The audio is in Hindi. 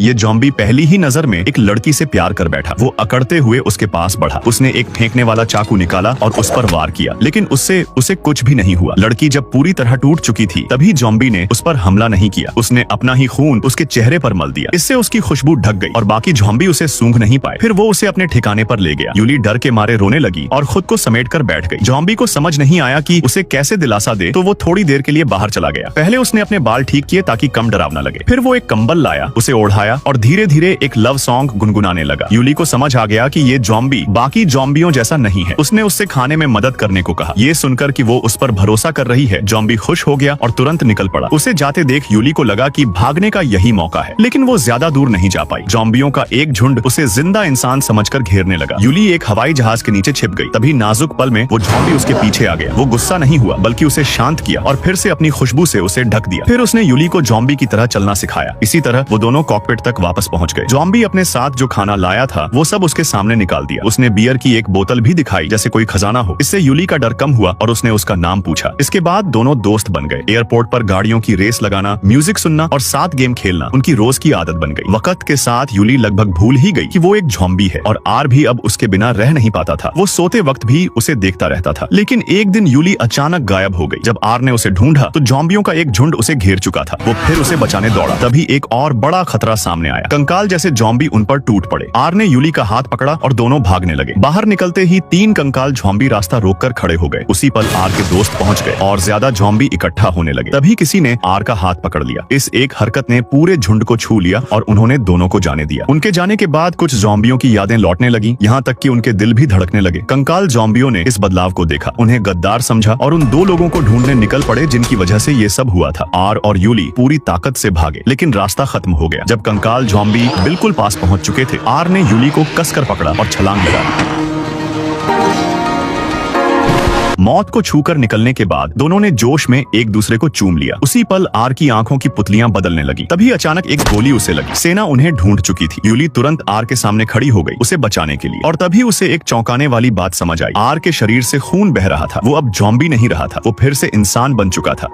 ये जॉम्बी पहली ही नजर में एक लड़की से प्यार कर बैठा। वो अकड़ते हुए उसके पास बढ़ा। उसने एक फेंकने वाला चाकू निकाला और उस पर वार किया, लेकिन उससे उसे कुछ भी नहीं हुआ। लड़की जब पूरी तरह टूट चुकी थी तभी जॉम्बी ने उस पर हमला नहीं किया। उसने अपना ही खून उसके चेहरे पर मल दिया। इससे उसकी खुशबू ढक गई और बाकी जॉम्बी उसे सूंघ नहीं पाए। फिर वो उसे अपने ठिकाने पर ले गया। यूली डर के मारे रोने लगी और खुद को समेट कर बैठ गई। जॉम्बी को समझ नहीं आया कि उसे कैसे दिलासा दे, तो वो थोड़ी देर के लिए बाहर चला गया। पहले उसने अपने बाल ठीक किए ताकि कम डरावना लगे। फिर वो एक कंबल लाया, उसे ओढ़ाया और धीरे धीरे एक लव सॉन्ग गुनगुनाने लगा। यूली को समझ आ गया कि ये जॉम्बी बाकी जॉम्बियों जैसा नहीं है। उसने उससे खाने में मदद करने को कहा। ये सुनकर कि वो उस पर भरोसा कर रही है, जॉम्बी खुश हो गया और तुरंत निकल पड़ा। उसे जाते देख यूली को लगा कि भागने का यही मौका है, लेकिन वो ज्यादा दूर नहीं जा पाई। जॉम्बियों का एक झुंड उसे जिंदा इंसान समझकर घेरने लगा। यूली एक हवाई जहाज के नीचे छिप गई। तभी नाजुक पल में वो जॉम्बी उसके पीछे आ गया। वो गुस्सा नहीं हुआ बल्कि उसे शांत किया और फिर से अपनी खुशबू से उसे ढक दिया। फिर उसने यूली को जॉम्बी की तरह चलना सिखाया। इसी तरह वो दोनों कॉकपिट तक वापस पहुंच गए। जॉम्बी अपने साथ जो खाना लाया था वो सब उसके सामने निकाल दिया। उसने बियर की एक बोतल भी दिखाई जैसे कोई खजाना हो। इससे यूली का डर कम हुआ और उसने उसका नाम पूछा। इसके बाद दोनों दोस्त बन गए। एयरपोर्ट पर गाड़ियों की रेस लगाना, म्यूजिक सुनना और साथ गेम खेलना उनकी रोज की आदत बन गई। वक्त के साथ यूली लगभग भूल ही गई कि वो एक जॉम्बी है और आर भी अब उसके बिना रह नहीं पाता था। वो सोते वक्त भी उसे देखता रहता था। लेकिन एक दिन यूली अचानक गायब हो गई। जब आर ने उसे ढूंढा तो जॉम्बियों का एक झुंड उसे घेर चुका था। वो फिर उसे बचाने दौड़ा। तभी एक और बड़ा खतरा सामने आया। कंकाल जैसे जॉम्बी उन पर टूट पड़े। आर ने यूली का हाथ पकड़ा और दोनों भागने लगे। बाहर निकलते ही 3 कंकाल जॉम्बी रास्ता रोककर खड़े हो गए। उसी पल आर के दोस्त पहुंच गए और ज्यादा जॉम्बी इकट्ठा होने लगे। तभी किसी ने आर का हाथ पकड़ लिया। इस एक हरकत ने पूरे झुंड को छू लिया और उन्होंने दोनों को जाने दिया। उनके जाने के बाद कुछ जॉम्बियों की यादें लौटने लगी, यहाँ तक कि उनके दिल भी धड़कने लगे। कंकाल जॉम्बियों ने इस बदलाव को देखा, उन्हें गद्दार समझा और उन 2 लोगों को ढूंढने निकल पड़े जिनकी वजह से ये सब हुआ था। आर और यूली पूरी ताकत से भागे, लेकिन रास्ता खत्म हो गया। जब कंकाल जॉम्बी बिल्कुल पास पहुंच चुके थे, आर ने यूली को कसकर पकड़ा और छलांग लगाई। मौत को छूकर निकलने के बाद दोनों ने जोश में एक दूसरे को चूम लिया। उसी पल आर की आंखों की पुतलियां बदलने लगी। तभी अचानक एक गोली उसे लगी। सेना उन्हें ढूंढ चुकी थी। यूली तुरंत आर के सामने खड़ी हो गई उसे बचाने के लिए। और तभी उसे एक चौंकाने वाली बात समझ आई। आर के शरीर से खून बह रहा था। वो अब जॉम्बी नहीं रहा था, वो फिर से इंसान बन चुका था।